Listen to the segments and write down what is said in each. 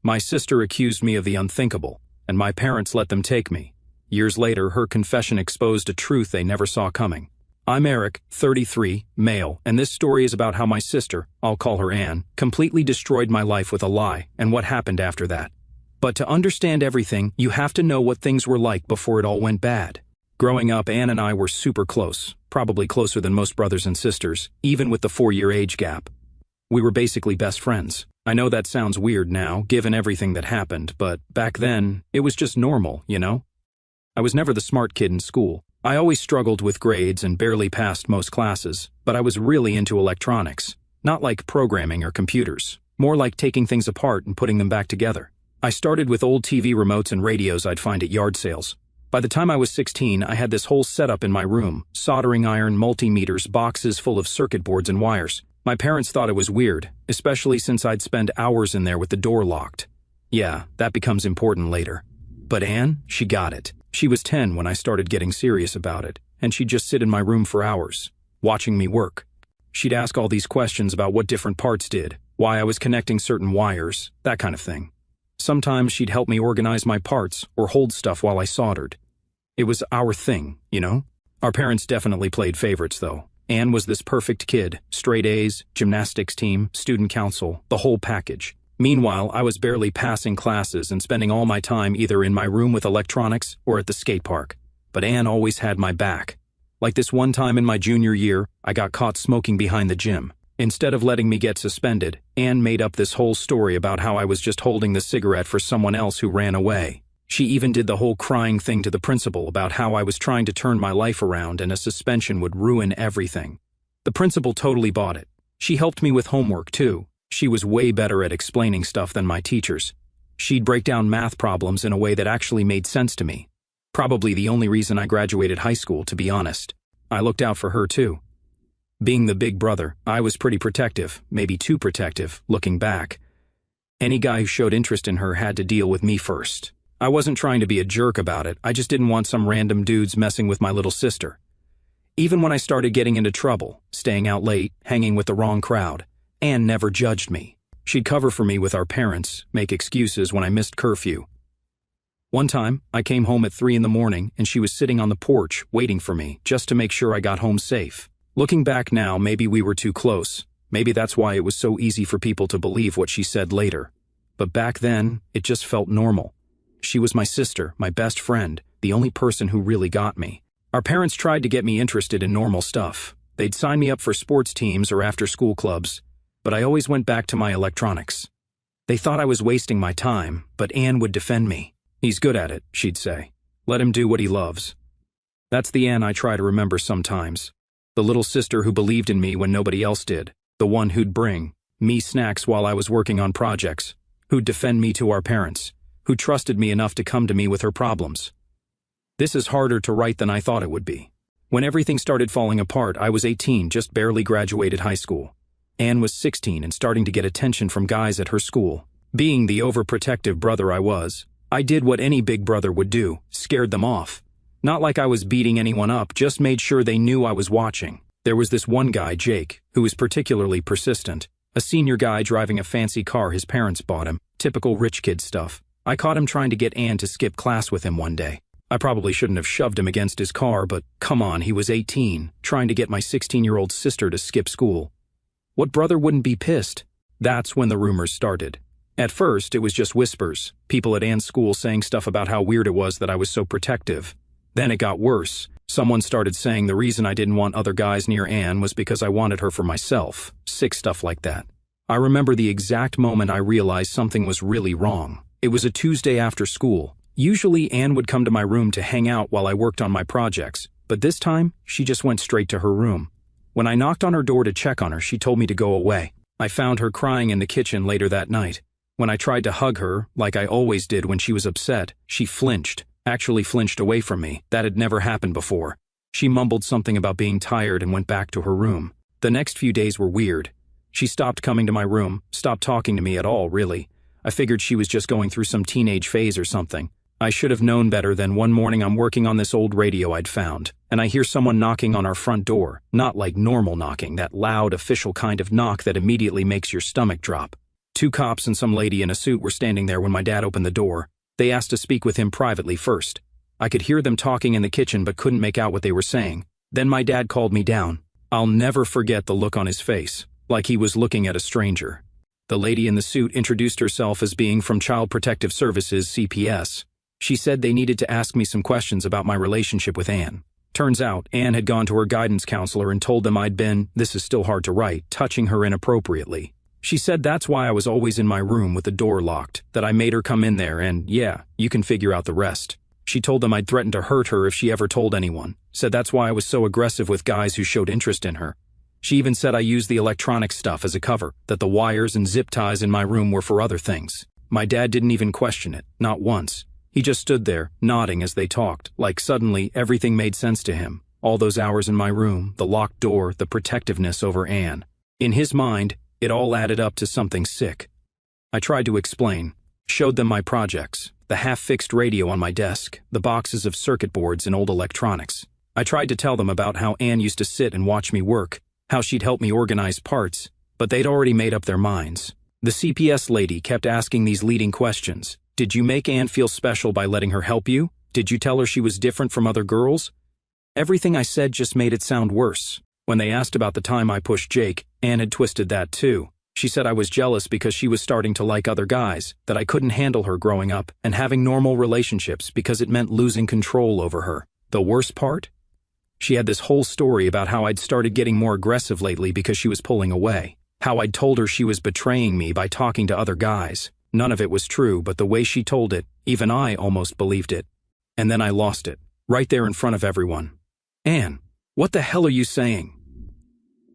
My sister accused me of the unthinkable, and my parents let them take me. Years later, her confession exposed a truth they never saw coming. I'm Eric, 33, male, and this story is about how my sister, I'll call her Anne, completely destroyed my life with a lie and what happened after that. But to understand everything, you have to know what things were like before it all went bad. Growing up, Anne and I were super close, probably closer than most brothers and sisters, even with the 4-year age gap. We were basically best friends. I know that sounds weird now, given everything that happened, but back then, it was just normal, you know? I was never the smart kid in school. I always struggled with grades and barely passed most classes, but I was really into electronics. Not like programming or computers, more like taking things apart and putting them back together. I started with old TV remotes and radios I'd find at yard sales. By the time I was 16, I had this whole setup in my room, soldering iron, multimeters, boxes full of circuit boards and wires. My parents thought it was weird, especially since I'd spend hours in there with the door locked. Yeah, that becomes important later. But Anne, she got it. She was 10 when I started getting serious about it, and she'd just sit in my room for hours, watching me work. She'd ask all these questions about what different parts did, why I was connecting certain wires, that kind of thing. Sometimes she'd help me organize my parts or hold stuff while I soldered. It was our thing, you know? Our parents definitely played favorites, though. Anne was this perfect kid, straight A's, gymnastics team, student council, the whole package. Meanwhile, I was barely passing classes and spending all my time either in my room with electronics or at the skate park. But Anne always had my back. Like this one time in my junior year, I got caught smoking behind the gym. Instead of letting me get suspended, Anne made up this whole story about how I was just holding the cigarette for someone else who ran away. She even did the whole crying thing to the principal about how I was trying to turn my life around and a suspension would ruin everything. The principal totally bought it. She helped me with homework, too. She was way better at explaining stuff than my teachers. She'd break down math problems in a way that actually made sense to me. Probably the only reason I graduated high school, to be honest. I looked out for her, too. Being the big brother, I was pretty protective, maybe too protective, looking back. Any guy who showed interest in her had to deal with me first. I wasn't trying to be a jerk about it, I just didn't want some random dudes messing with my little sister. Even when I started getting into trouble, staying out late, hanging with the wrong crowd, Anne never judged me. She'd cover for me with our parents, make excuses when I missed curfew. One time, I came home at 3 in the morning and she was sitting on the porch waiting for me just to make sure I got home safe. Looking back now, maybe we were too close. Maybe that's why it was so easy for people to believe what she said later. But back then, it just felt normal. She was my sister, my best friend, the only person who really got me. Our parents tried to get me interested in normal stuff. They'd sign me up for sports teams or after-school clubs, but I always went back to my electronics. They thought I was wasting my time, but Anne would defend me. He's good at it, she'd say. Let him do what he loves. That's the Anne I try to remember sometimes. The little sister who believed in me when nobody else did. The one who'd bring me snacks while I was working on projects. Who'd defend me to our parents. Who trusted me enough to come to me with her problems. This is harder to write than I thought it would be. When everything started falling apart, I was 18, just barely graduated high school. Anne was 16 and starting to get attention from guys at her school. Being the overprotective brother I was, I did what any big brother would do, scared them off. Not like I was beating anyone up, just made sure they knew I was watching. There was this one guy, Jake, who was particularly persistent. A senior guy driving a fancy car his parents bought him, typical rich kid stuff. I caught him trying to get Anne to skip class with him one day. I probably shouldn't have shoved him against his car, but come on, he was 18, trying to get my 16-year-old sister to skip school. What brother wouldn't be pissed? That's when the rumors started. At first, it was just whispers, people at Anne's school saying stuff about how weird it was that I was so protective. Then it got worse. Someone started saying the reason I didn't want other guys near Anne was because I wanted her for myself. Sick stuff like that. I remember the exact moment I realized something was really wrong. It was a Tuesday after school. Usually Anne would come to my room to hang out while I worked on my projects, but this time, she just went straight to her room. When I knocked on her door to check on her, she told me to go away. I found her crying in the kitchen later that night. When I tried to hug her, like I always did when she was upset, she flinched, actually flinched away from me. That had never happened before. She mumbled something about being tired and went back to her room. The next few days were weird. She stopped coming to my room, stopped talking to me at all, really. I figured she was just going through some teenage phase or something. I should have known better than one morning I'm working on this old radio I'd found, and I hear someone knocking on our front door. Not like normal knocking, that loud, official kind of knock that immediately makes your stomach drop. Two cops and some lady in a suit were standing there when my dad opened the door. They asked to speak with him privately first. I could hear them talking in the kitchen but couldn't make out what they were saying. Then my dad called me down. I'll never forget the look on his face, like he was looking at a stranger. The lady in the suit introduced herself as being from Child Protective Services, CPS. She said they needed to ask me some questions about my relationship with Anne. Turns out, Anne had gone to her guidance counselor and told them I'd been, this is still hard to write, touching her inappropriately. She said that's why I was always in my room with the door locked, that I made her come in there and, yeah, you can figure out the rest. She told them I'd threatened to hurt her if she ever told anyone, said that's why I was so aggressive with guys who showed interest in her. She even said I used the electronic stuff as a cover, that the wires and zip ties in my room were for other things. My dad didn't even question it, not once. He just stood there, nodding as they talked, like suddenly everything made sense to him. All those hours in my room, the locked door, the protectiveness over Anne. In his mind, it all added up to something sick. I tried to explain, showed them my projects, the half-fixed radio on my desk, the boxes of circuit boards and old electronics. I tried to tell them about how Anne used to sit and watch me work, how she'd help me organize parts, but they'd already made up their minds. The CPS lady kept asking these leading questions. Did you make Anne feel special by letting her help you? Did you tell her she was different from other girls? Everything I said just made it sound worse. When they asked about the time I pushed Jake, Anne had twisted that too. She said I was jealous because she was starting to like other guys, that I couldn't handle her growing up and having normal relationships because it meant losing control over her. The worst part? She had this whole story about how I'd started getting more aggressive lately because she was pulling away. How I'd told her she was betraying me by talking to other guys. None of it was true, but the way she told it, even I almost believed it. And then I lost it, right there in front of everyone. Anne, what the hell are you saying?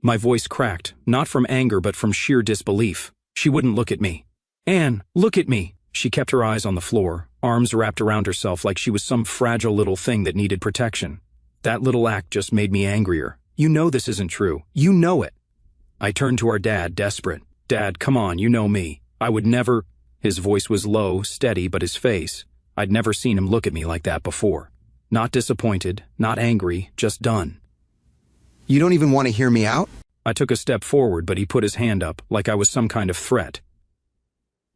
My voice cracked, not from anger but from sheer disbelief. She wouldn't look at me. Anne, look at me. She kept her eyes on the floor, arms wrapped around herself like she was some fragile little thing that needed protection. That little act just made me angrier. You know this isn't true. You know it. I turned to our dad, desperate. Dad, come on, you know me. I would never... His voice was low, steady, but his face, I'd never seen him look at me like that before. Not disappointed, not angry, just done. You don't even want to hear me out? I took a step forward, but he put his hand up, like I was some kind of threat.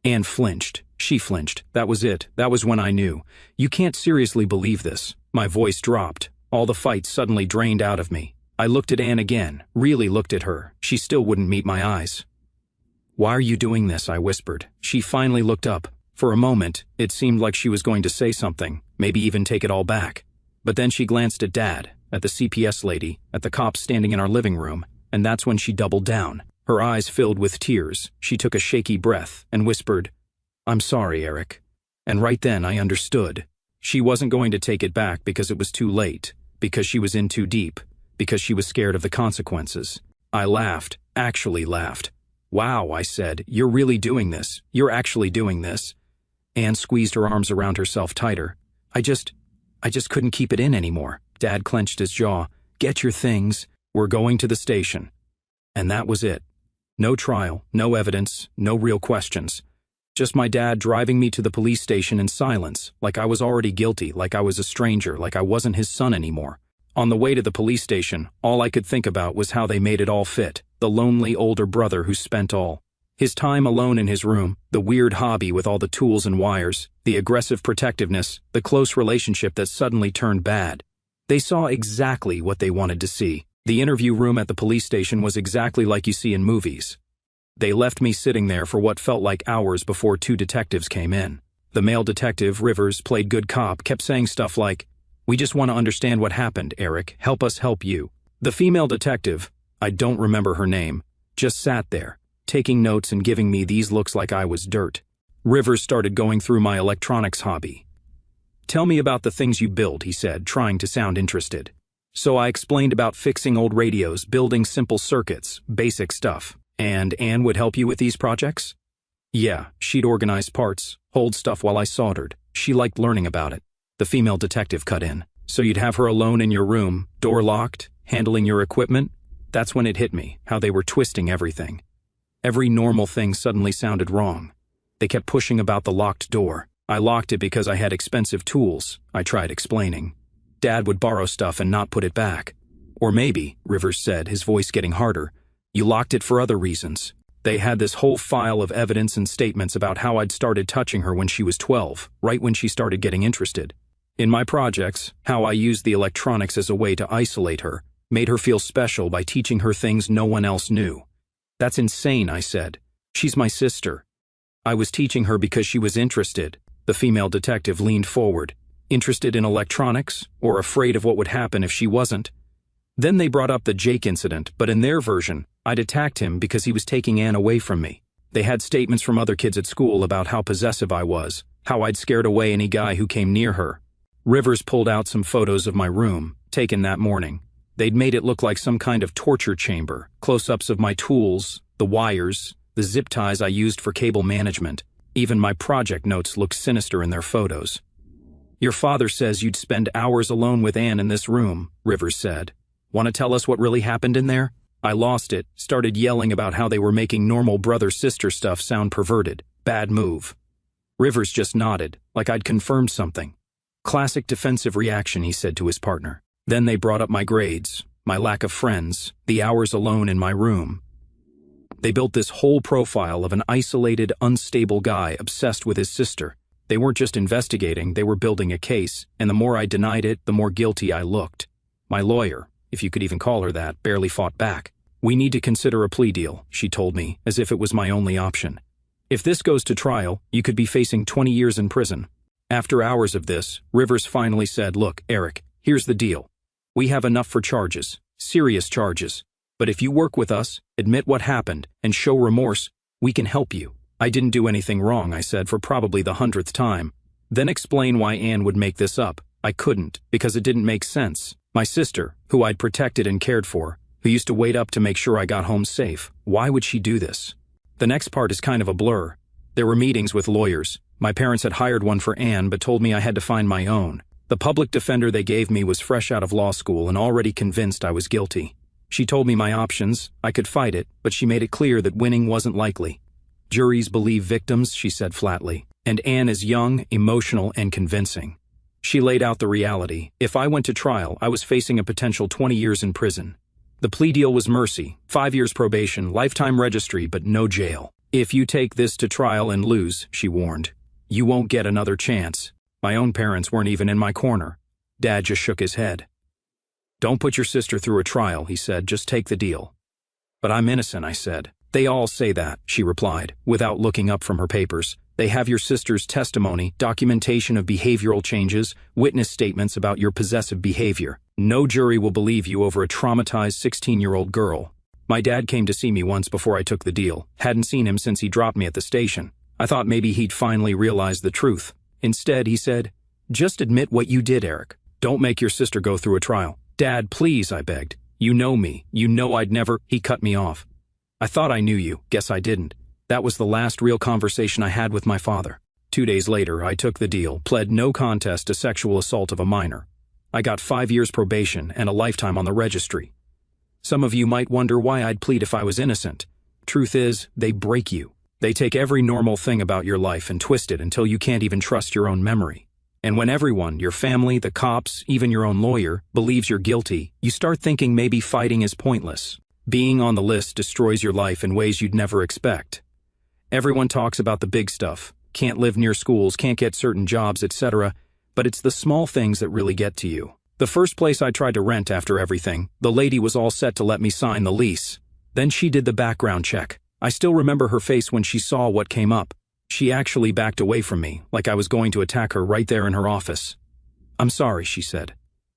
Anne flinched. She flinched. That was it. That was when I knew. You can't seriously believe this. My voice dropped. All the fight suddenly drained out of me. I looked at Anne again, really looked at her. She still wouldn't meet my eyes. Why are you doing this? I whispered. She finally looked up. For a moment, it seemed like she was going to say something, maybe even take it all back. But then she glanced at Dad, at the CPS lady, at the cops standing in our living room, and that's when she doubled down. Her eyes filled with tears. She took a shaky breath and whispered, "I'm sorry, Eric." And right then I understood. She wasn't going to take it back because it was too late, because she was in too deep, because she was scared of the consequences. I laughed, actually laughed. "Wow," I said, "you're really doing this. You're actually doing this." Anne squeezed her arms around herself tighter. I just couldn't keep it in anymore. Dad clenched his jaw. "Get your things. We're going to the station." And that was it. No trial, no evidence, no real questions. Just my dad driving me to the police station in silence, like I was already guilty, like I was a stranger, like I wasn't his son anymore. On the way to the police station, all I could think about was how they made it all fit. The lonely older brother who spent all his time alone in his room, the weird hobby with all the tools and wires, the aggressive protectiveness, the close relationship that suddenly turned bad. They saw exactly what they wanted to see. The interview room at the police station was exactly like you see in movies. They left me sitting there for what felt like hours before two detectives came in. The male detective, Rivers, played good cop, kept saying stuff like, "We just want to understand what happened, Eric. Help us help you." The female detective, I don't remember her name, just sat there, taking notes and giving me these looks like I was dirt. Rivers started going through my electronics hobby. "Tell me about the things you build," he said, trying to sound interested. So I explained about fixing old radios, building simple circuits, basic stuff. "And Anne would help you with these projects?" "Yeah, she'd organize parts, hold stuff while I soldered. She liked learning about it." The female detective cut in. "So you'd have her alone in your room, door locked, handling your equipment?" That's when it hit me, how they were twisting everything. Every normal thing suddenly sounded wrong. They kept pushing about the locked door. I locked it because I had expensive tools, I tried explaining. Dad would borrow stuff and not put it back. "Or maybe," Rivers said, his voice getting harder, "you locked it for other reasons. They had this whole file of evidence and statements about how I'd started touching her when she was 12, right when she started getting interested. In my projects, how I used the electronics as a way to isolate her, made her feel special by teaching her things no one else knew. That's insane, I said. She's my sister. I was teaching her because she was interested. The female detective leaned forward. Interested in electronics, or afraid of what would happen if she wasn't? Then they brought up the Jake incident, but in their version, I'd attacked him because he was taking Anne away from me. They had statements from other kids at school about how possessive I was, how I'd scared away any guy who came near her. Rivers pulled out some photos of my room, taken that morning. They'd made it look like some kind of torture chamber, close-ups of my tools, the wires, the zip ties I used for cable management. Even my project notes looked sinister in their photos. Your father says you'd spend hours alone with Anne in this room, Rivers said. Want to tell us what really happened in there? I lost it, started yelling about how they were making normal brother-sister stuff sound perverted. Bad move. Rivers just nodded, like I'd confirmed something. Classic defensive reaction, he said to his partner. Then they brought up my grades, my lack of friends, the hours alone in my room. They built this whole profile of an isolated, unstable guy obsessed with his sister. They weren't just investigating, they were building a case, and the more I denied it, the more guilty I looked. My lawyer, if you could even call her that, barely fought back. We need to consider a plea deal, she told me, as if it was my only option. If this goes to trial, you could be facing 20 years in prison. After hours of this, Rivers finally said, look, Eric, here's the deal. We have enough for charges, serious charges. But if you work with us, admit what happened, and show remorse, we can help you. I didn't do anything wrong, I said for probably the 100th time. Then explain why Anne would make this up. I couldn't, because it didn't make sense. My sister, who I'd protected and cared for, who used to wait up to make sure I got home safe, why would she do this? The next part is kind of a blur. There were meetings with lawyers. My parents had hired one for Anne but told me I had to find my own. The public defender they gave me was fresh out of law school and already convinced I was guilty. She told me my options, I could fight it, but she made it clear that winning wasn't likely. Juries believe victims, she said flatly, and Anne is young, emotional, and convincing. She laid out the reality. If I went to trial, I was facing a potential 20 years in prison. The plea deal was mercy, 5 years probation, lifetime registry, but no jail. If you take this to trial and lose, she warned, you won't get another chance. My own parents weren't even in my corner. Dad just shook his head. Don't put your sister through a trial, he said, just take the deal. But I'm innocent, I said. They all say that, she replied, without looking up from her papers. They have your sister's testimony, documentation of behavioral changes, witness statements about your possessive behavior. No jury will believe you over a traumatized 16-year-old girl. My dad came to see me once before I took the deal. Hadn't seen him since he dropped me at the station. I thought maybe he'd finally realized the truth. Instead, he said, just admit what you did, Eric. Don't make your sister go through a trial. Dad, please, I begged. You know me. You know I'd never. He cut me off. I thought I knew you. Guess I didn't. That was the last real conversation I had with my father. 2 days later, I took the deal, pled no contest to sexual assault of a minor. I got 5 years probation and a lifetime on the registry. Some of you might wonder why I'd plead if I was innocent. Truth is, they break you. They take every normal thing about your life and twist it until you can't even trust your own memory. And when everyone, your family, the cops, even your own lawyer, believes you're guilty, you start thinking maybe fighting is pointless. Being on the list destroys your life in ways you'd never expect. Everyone talks about the big stuff. Can't live near schools, can't get certain jobs, etc. But it's the small things that really get to you. The first place I tried to rent after everything, the lady was all set to let me sign the lease. Then she did the background check. I still remember her face when she saw what came up. She actually backed away from me, like I was going to attack her right there in her office. I'm sorry, she said.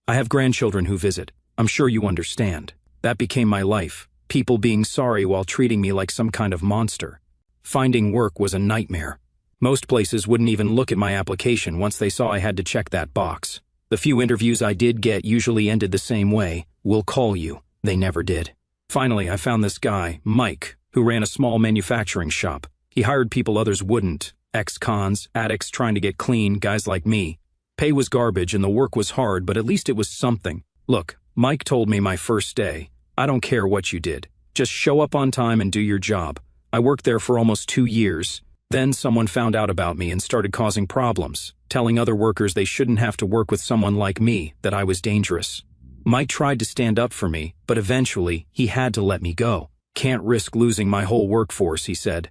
I have grandchildren who visit. I'm sure you understand. That became my life. People being sorry while treating me like some kind of monster. Finding work was a nightmare. Most places wouldn't even look at my application once they saw I had to check that box. The few interviews I did get usually ended the same way. We'll call you. They never did. Finally, I found this guy, Mike, who ran a small manufacturing shop. He hired people others wouldn't. Ex-cons, addicts trying to get clean, guys like me. Pay was garbage and the work was hard, but at least it was something. Look, Mike told me my first day, I don't care what you did. Just show up on time and do your job. I worked there for almost 2 years. Then someone found out about me and started causing problems, telling other workers they shouldn't have to work with someone like me, that I was dangerous. Mike tried to stand up for me, but eventually he had to let me go. Can't risk losing my whole workforce, he said.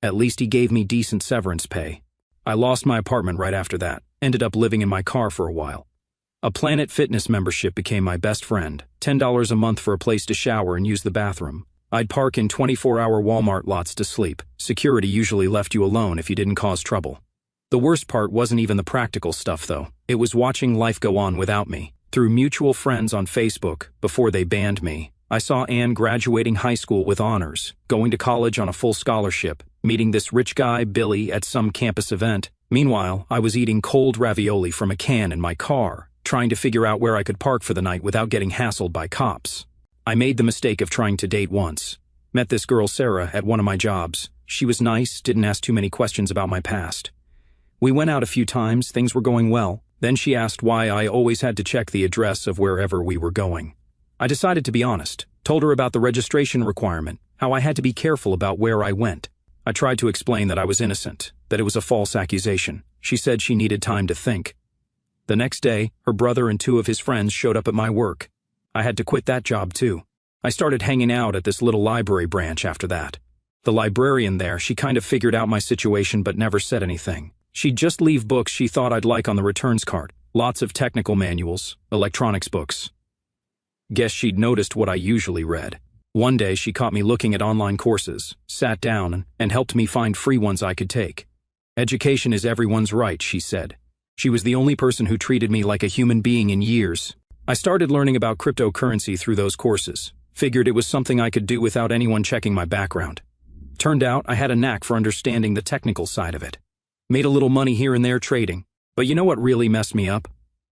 At least he gave me decent severance pay. I lost my apartment right after that, ended up living in my car for a while. A Planet Fitness membership became my best friend, $10 a month for a place to shower and use the bathroom. I'd park in 24-hour Walmart lots to sleep. Security usually left you alone if you didn't cause trouble. The worst part wasn't even the practical stuff, though. It was watching life go on without me. Through mutual friends on Facebook, before they banned me, I saw Anne graduating high school with honors, going to college on a full scholarship, meeting this rich guy, Billy, at some campus event. Meanwhile, I was eating cold ravioli from a can in my car, trying to figure out where I could park for the night without getting hassled by cops. I made the mistake of trying to date once. Met this girl Sarah at one of my jobs. She was nice, didn't ask too many questions about my past. We went out a few times, things were going well. Then she asked why I always had to check the address of wherever we were going. I decided to be honest, told her about the registration requirement, how I had to be careful about where I went. I tried to explain that I was innocent, that it was a false accusation. She said she needed time to think. The next day, her brother and 2 of his friends showed up at my work. I had to quit that job too. I started hanging out at this little library branch after that. The librarian there, she kind of figured out my situation but never said anything. She'd just leave books she thought I'd like on the returns cart. Lots of technical manuals, electronics books. Guess she'd noticed what I usually read. One day she caught me looking at online courses, sat down, and helped me find free ones I could take. Education is everyone's right, she said. She was the only person who treated me like a human being in years. I started learning about cryptocurrency through those courses. Figured it was something I could do without anyone checking my background. Turned out I had a knack for understanding the technical side of it. Made a little money here and there trading. But you know what really messed me up?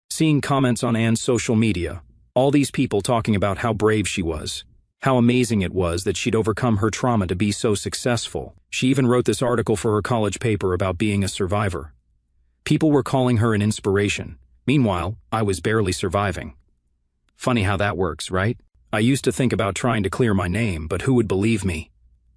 Seeing comments on Anne's social media. All these people talking about how brave she was. How amazing it was that she'd overcome her trauma to be so successful. She even wrote this article for her college paper about being a survivor. People were calling her an inspiration. Meanwhile, I was barely surviving. Funny how that works, right? I used to think about trying to clear my name, but who would believe me?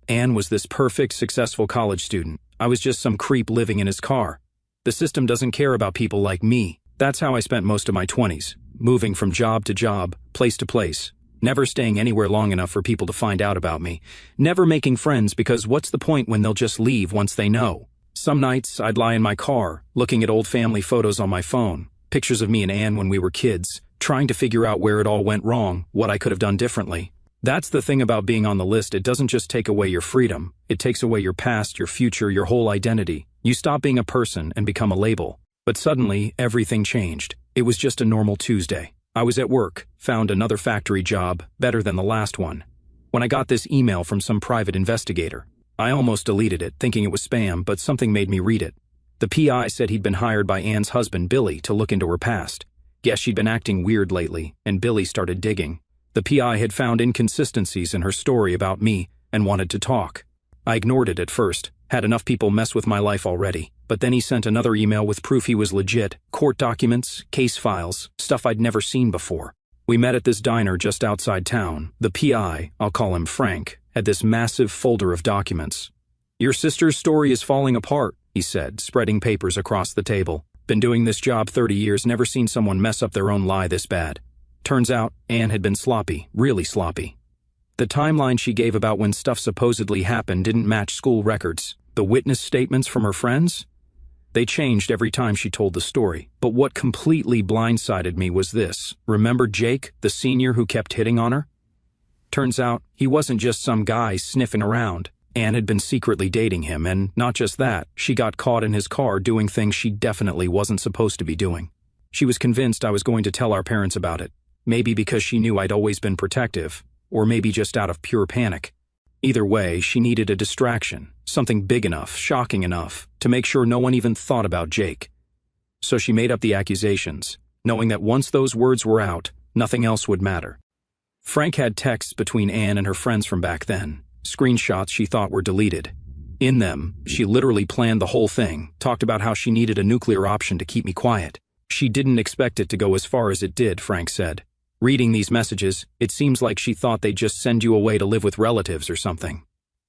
Anne was this perfect, successful college student. I was just some creep living in his car. The system doesn't care about people like me. That's how I spent most of my 20s, moving from job to job, place to place, never staying anywhere long enough for people to find out about me, never making friends because what's the point when they'll just leave once they know? Some nights I'd lie in my car, looking at old family photos on my phone, pictures of me and Anne when we were kids, trying to figure out where it all went wrong, what I could have done differently. That's the thing about being on the list. It doesn't just take away your freedom. It takes away your past, your future, your whole identity. You stop being a person and become a label. But suddenly, everything changed. It was just a normal Tuesday. I was at work, found another factory job, better than the last one. When I got this email from some private investigator, I almost deleted it, thinking it was spam, but something made me read it. The PI said he'd been hired by Anne's husband, Billy, to look into her past. Guess she'd been acting weird lately, and Billy started digging. The PI had found inconsistencies in her story about me and wanted to talk. I ignored it at first, had enough people mess with my life already, but then he sent another email with proof he was legit, court documents, case files, stuff I'd never seen before. We met at this diner just outside town. The PI, I'll call him Frank, had this massive folder of documents. "Your sister's story is falling apart," he said, spreading papers across the table. "Been doing this job 30 years, never seen someone mess up their own lie this bad." Turns out, Anne had been sloppy, really sloppy. The timeline she gave about when stuff supposedly happened didn't match school records. The witness statements from her friends? They changed every time she told the story. But what completely blindsided me was this. Remember Jake, the senior who kept hitting on her? Turns out, he wasn't just some guy sniffing around. Anne had been secretly dating him, and not just that, she got caught in his car doing things she definitely wasn't supposed to be doing. She was convinced I was going to tell our parents about it. Maybe because she knew I'd always been protective, or maybe just out of pure panic. Either way, she needed a distraction, something big enough, shocking enough, to make sure no one even thought about Jake. So she made up the accusations, knowing that once those words were out, nothing else would matter. Frank had texts between Anne and her friends from back then, screenshots she thought were deleted. In them, she literally planned the whole thing, talked about how she needed a nuclear option to keep me quiet. She didn't expect it to go as far as it did, Frank said. Reading these messages, it seems like she thought they'd just send you away to live with relatives or something.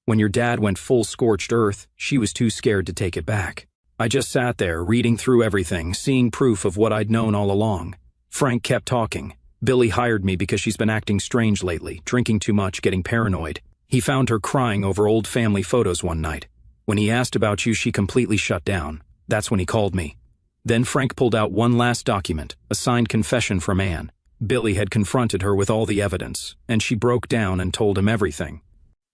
When your dad went full scorched earth, she was too scared to take it back. I just sat there, reading through everything, seeing proof of what I'd known all along. Frank kept talking. "Billy hired me because she's been acting strange lately, drinking too much, getting paranoid. He found her crying over old family photos one night. When he asked about you, she completely shut down. That's when he called me. Then Frank pulled out one last document, a signed confession from Anne. Billy had confronted her with all the evidence, and she broke down and told him everything.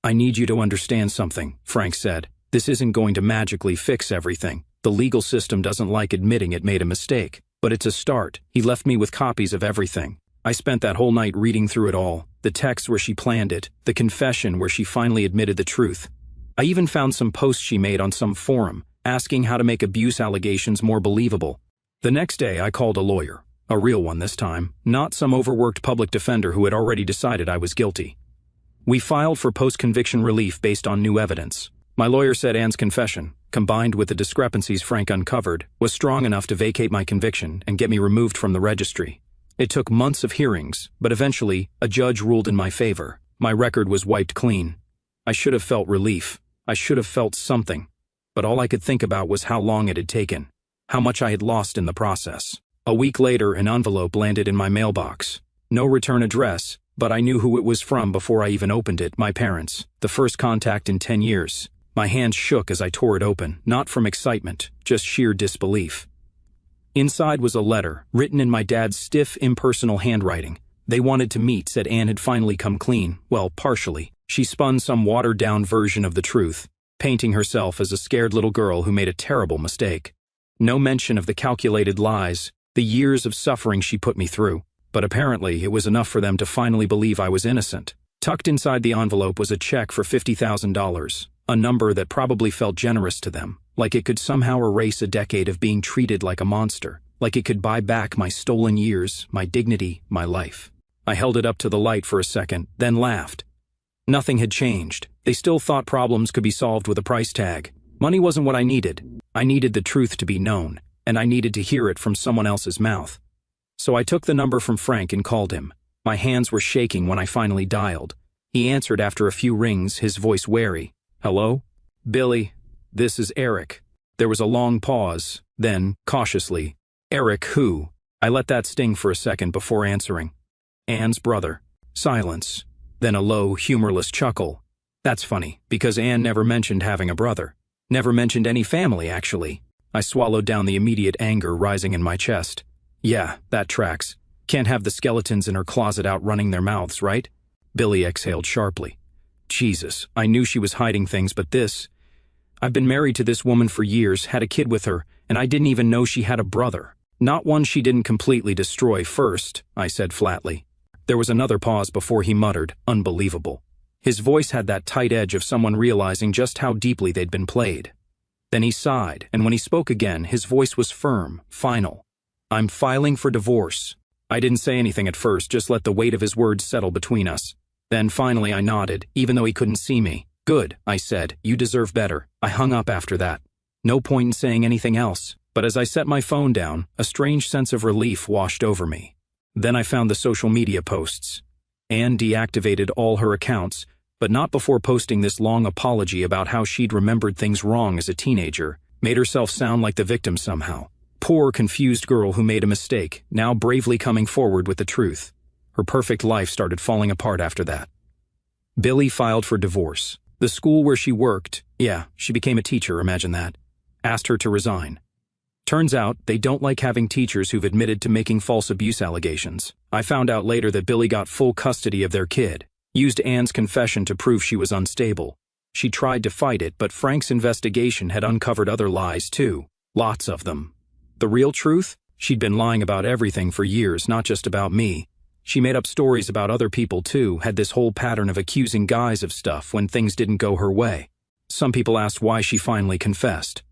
"I need you to understand something," Frank said. "This isn't going to magically fix everything. The legal system doesn't like admitting it made a mistake, but it's a start." He left me with copies of everything. I spent that whole night reading through it all, the text where she planned it, the confession where she finally admitted the truth. I even found some posts she made on some forum, asking how to make abuse allegations more believable. The next day I called a lawyer, a real one this time, not some overworked public defender who had already decided I was guilty. We filed for post-conviction relief based on new evidence. My lawyer said Anne's confession, combined with the discrepancies Frank uncovered, was strong enough to vacate my conviction and get me removed from the registry. It took months of hearings, but eventually, a judge ruled in my favor. My record was wiped clean. I should have felt relief. I should have felt something. But all I could think about was how long it had taken, how much I had lost in the process. A week later, an envelope landed in my mailbox. No return address, but I knew who it was from before I even opened it: my parents, the first contact in 10 years. My hands shook as I tore it open, not from excitement, just sheer disbelief. Inside was a letter, written in my dad's stiff, impersonal handwriting. They wanted to meet, said Anne had finally come clean. Well, partially. She spun some watered-down version of the truth, painting herself as a scared little girl who made a terrible mistake. No mention of the calculated lies, the years of suffering she put me through. But apparently it was enough for them to finally believe I was innocent. Tucked inside the envelope was a check for $50,000, a number that probably felt generous to them, like it could somehow erase a decade of being treated like a monster, like it could buy back my stolen years, my dignity, my life. I held it up to the light for a second, then laughed. Nothing had changed. They still thought problems could be solved with a price tag. Money wasn't what I needed. I needed the truth to be known, and I needed to hear it from someone else's mouth. So I took the number from Frank and called him. My hands were shaking when I finally dialed. He answered after a few rings, his voice wary. "Hello? Billy, this is Eric." There was a long pause, then, cautiously, "Eric who?" I let that sting for a second before answering. "Anne's brother." Silence. Then a low, humorless chuckle. "That's funny, because Anne never mentioned having a brother. Never mentioned any family, actually." I swallowed down the immediate anger rising in my chest. "Yeah, that tracks. Can't have the skeletons in her closet out running their mouths, right?" Billy exhaled sharply. "Jesus, I knew she was hiding things, but this... I've been married to this woman for years, had a kid with her, and I didn't even know she had a brother. Not one she didn't completely destroy first," I said flatly. There was another pause before he muttered, "Unbelievable." His voice had that tight edge of someone realizing just how deeply they'd been played. Then he sighed, and when he spoke again, his voice was firm, final. "I'm filing for divorce." I didn't say anything at first, just let the weight of his words settle between us. Then finally I nodded, even though he couldn't see me. "Good," I said. "You deserve better." I hung up after that. No point in saying anything else, but as I set my phone down, a strange sense of relief washed over me. Then I found the social media posts. Anne deactivated all her accounts, but not before posting this long apology about how she'd remembered things wrong as a teenager, made herself sound like the victim somehow. Poor, confused girl who made a mistake, now bravely coming forward with the truth. Her perfect life started falling apart after that. Billy filed for divorce. The school where she worked, she became a teacher, imagine that, asked her to resign. Turns out, they don't like having teachers who've admitted to making false abuse allegations. I found out later that Billy got full custody of their kid, used Anne's confession to prove she was unstable. She tried to fight it, but Frank's investigation had uncovered other lies too. Lots of them. The real truth? She'd been lying about everything for years, not just about me. She made up stories about other people too, had this whole pattern of accusing guys of stuff when things didn't go her way. Some people asked why she finally confessed.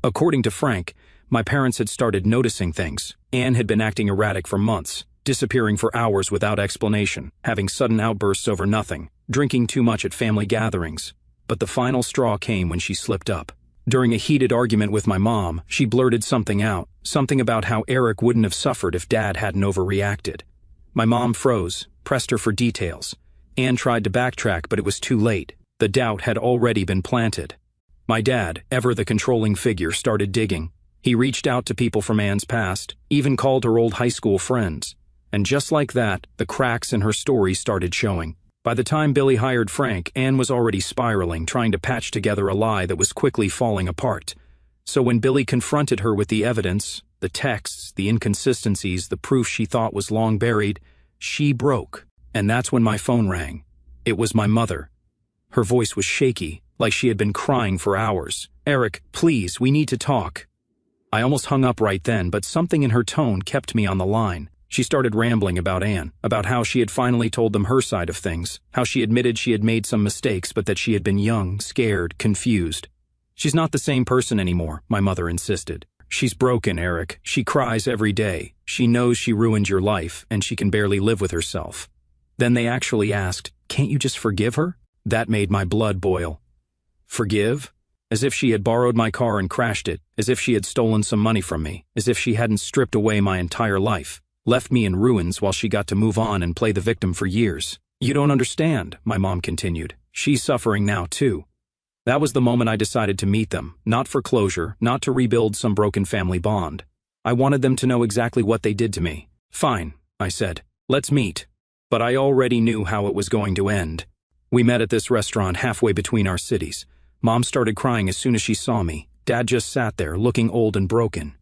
According to Frank, my parents had started noticing things. Anne had been acting erratic for months, disappearing for hours without explanation, having sudden outbursts over nothing, drinking too much at family gatherings. But the final straw came when she slipped up. During a heated argument with my mom, she blurted something out, something about how Eric wouldn't have suffered if Dad hadn't overreacted. My mom froze, pressed her for details. Anne tried to backtrack, but it was too late. The doubt had already been planted. My dad, ever the controlling figure, started digging. He reached out to people from Anne's past, even called her old high school friends. And just like that, the cracks in her story started showing. By the time Billy hired Frank, Anne was already spiraling, trying to patch together a lie that was quickly falling apart. So when Billy confronted her with the evidence, the texts, the inconsistencies, the proof she thought was long buried, she broke. And that's when my phone rang. It was my mother. Her voice was shaky, like she had been crying for hours. "Eric, please, we need to talk." I almost hung up right then, but something in her tone kept me on the line. She started rambling about Anne, about how she had finally told them her side of things, how she admitted she had made some mistakes but that she had been young, scared, confused. "She's not the same person anymore," my mother insisted. "She's broken, Eric. She cries every day. She knows she ruined your life, and she can barely live with herself." Then they actually asked, "Can't you just forgive her?" That made my blood boil. Forgive? As if she had borrowed my car and crashed it, as if she had stolen some money from me, as if she hadn't stripped away my entire life, left me in ruins while she got to move on and play the victim for years. "You don't understand," my mom continued. "She's suffering now too." That was the moment I decided to meet them, not for closure, not to rebuild some broken family bond. I wanted them to know exactly what they did to me. "Fine," I said. "Let's meet." But I already knew how it was going to end. We met at this restaurant halfway between our cities. Mom started crying as soon as she saw me. Dad just sat there, looking old and broken.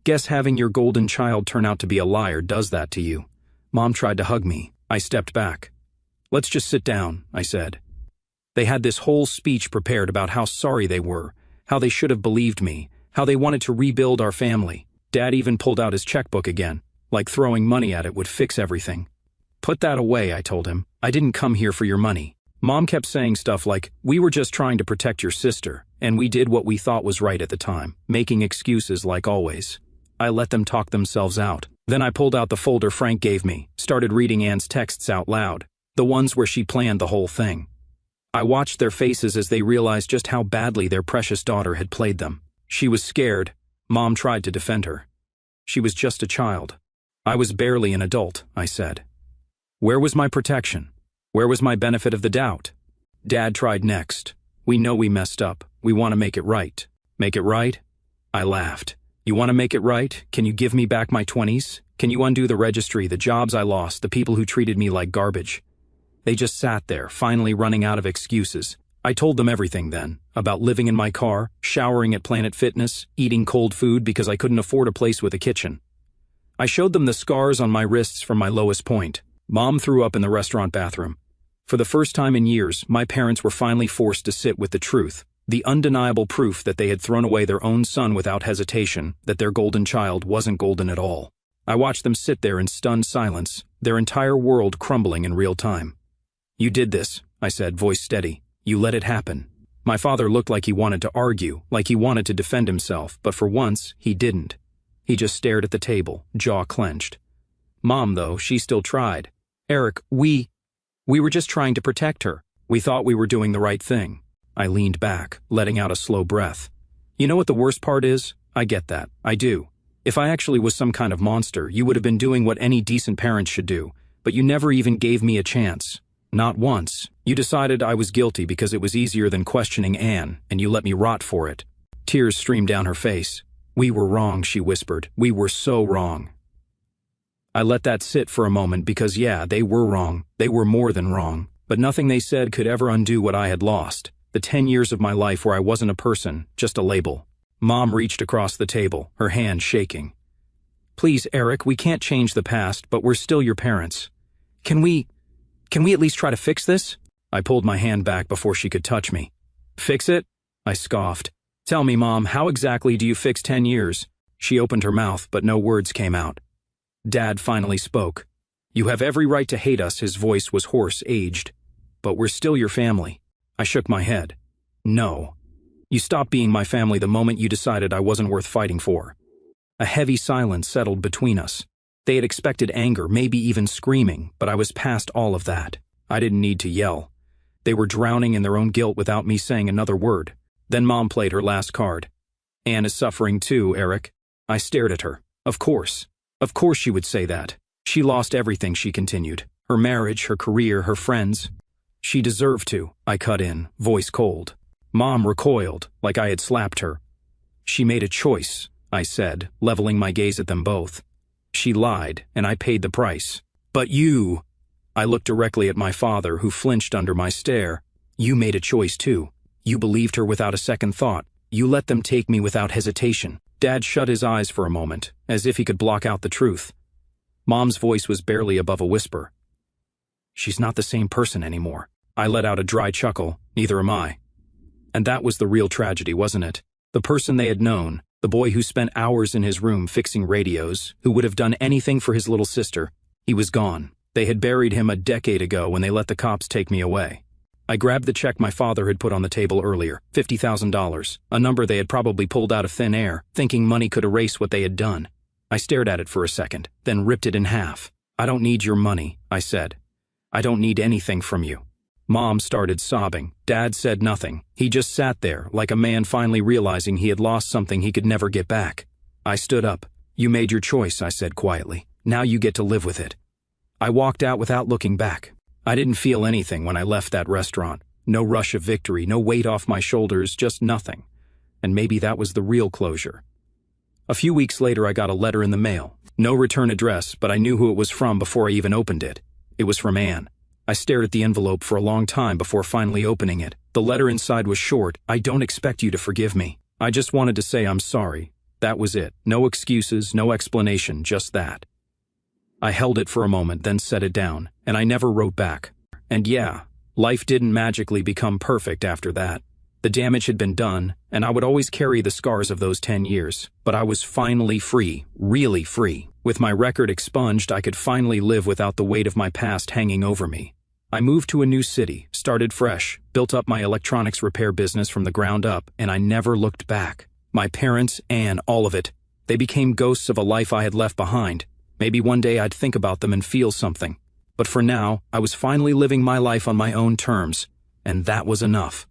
Guess having your golden child turn out to be a liar does that to you. Mom tried to hug me. I stepped back. "Let's just sit down," I said. They had this whole speech prepared about how sorry they were, how they should have believed me, how they wanted to rebuild our family. Dad even pulled out his checkbook again, like throwing money at it would fix everything. "Put that away," I told him. "I didn't come here for your money." Mom kept saying stuff like, "We were just trying to protect your sister, and we did what we thought was right at the time," making excuses like always. I let them talk themselves out. Then I pulled out the folder Frank gave me, started reading Anne's texts out loud, the ones where she planned the whole thing. I watched their faces as they realized just how badly their precious daughter had played them. She was scared. Mom tried to defend her. She was just a child. I was barely an adult, I said. Where was my protection? Where was my benefit of the doubt? Dad tried next. "We know we messed up. We want to make it right." "Make it right?" I laughed. "You want to make it right? Can you give me back my 20s? Can you undo the registry, the jobs I lost, the people who treated me like garbage?" They just sat there, finally running out of excuses. I told them everything then, about living in my car, showering at Planet Fitness, eating cold food because I couldn't afford a place with a kitchen. I showed them the scars on my wrists from my lowest point. Mom threw up in the restaurant bathroom. For the first time in years, my parents were finally forced to sit with the truth, the undeniable proof that they had thrown away their own son without hesitation, that their golden child wasn't golden at all. I watched them sit there in stunned silence, their entire world crumbling in real time. "You did this," I said, voice steady. "You let it happen." My father looked like he wanted to argue, like he wanted to defend himself, but for once, he didn't. He just stared at the table, jaw clenched. Mom, though, she still tried. "Eric, we were just trying to protect her. We thought we were doing the right thing." I leaned back, letting out a slow breath. "You know what the worst part is? I get that. I do. If I actually was some kind of monster, you would have been doing what any decent parent should do, but you never even gave me a chance. Not once. You decided I was guilty because it was easier than questioning Anne, and you let me rot for it." Tears streamed down her face. "We were wrong," she whispered. "We were so wrong." I let that sit for a moment because, yeah, they were wrong. They were more than wrong. But nothing they said could ever undo what I had lost. The 10 years of my life where I wasn't a person, just a label. Mom reached across the table, her hand shaking. "Please, Eric, we can't change the past, but we're still your parents. Can we at least try to fix this?" I pulled my hand back before she could touch me. "Fix it?" I scoffed. "Tell me, Mom, how exactly do you fix 10 years? She opened her mouth, but no words came out. Dad finally spoke. "You have every right to hate us," his voice was hoarse, aged. "But we're still your family." I shook my head. "No. You stopped being my family the moment you decided I wasn't worth fighting for." A heavy silence settled between us. They had expected anger, maybe even screaming, but I was past all of that. I didn't need to yell. They were drowning in their own guilt without me saying another word. Then Mom played her last card. "Anne is suffering too, Eric." I stared at her. Of course she would say that. She lost everything, she continued. Her marriage, her career, her friends. "She deserved to," I cut in, voice cold. Mom recoiled, like I had slapped her. "She made a choice," I said, leveling my gaze at them both. "She lied, and I paid the price. But you..." I looked directly at my father, who flinched under my stare. You made a choice too. You believed her without a second thought. You let them take me without hesitation. Dad shut his eyes for a moment, as if he could block out the truth. Mom's voice was barely above a whisper. She's not the same person anymore. I let out a dry chuckle. Neither am I. And that was the real tragedy, wasn't it? The person they had known, the boy who spent hours in his room fixing radios, who would have done anything for his little sister, he was gone. They had buried him a decade ago when they let the cops take me away. I grabbed the check my father had put on the table earlier, $50,000, a number they had probably pulled out of thin air, thinking money could erase what they had done. I stared at it for a second, then ripped it in half. I don't need your money, I said. I don't need anything from you. Mom started sobbing. Dad said nothing. He just sat there, like a man finally realizing he had lost something he could never get back. I stood up. You made your choice, I said quietly. Now you get to live with it. I walked out without looking back. I didn't feel anything when I left that restaurant. No rush of victory, no weight off my shoulders, just nothing. And maybe that was the real closure. A few weeks later, I got a letter in the mail. No return address, but I knew who it was from before I even opened it. It was from Anne. I stared at the envelope for a long time before finally opening it. The letter inside was short. I don't expect you to forgive me. I just wanted to say I'm sorry. That was it. No excuses, no explanation, just that. I held it for a moment, then set it down, and I never wrote back. And yeah, life didn't magically become perfect after that. The damage had been done, and I would always carry the scars of those 10 years. But I was finally free, really free. With my record expunged, I could finally live without the weight of my past hanging over me. I moved to a new city, started fresh, built up my electronics repair business from the ground up, and I never looked back. My parents, Anne, all of it, they became ghosts of a life I had left behind. Maybe one day I'd think about them and feel something. But for now, I was finally living my life on my own terms, and that was enough.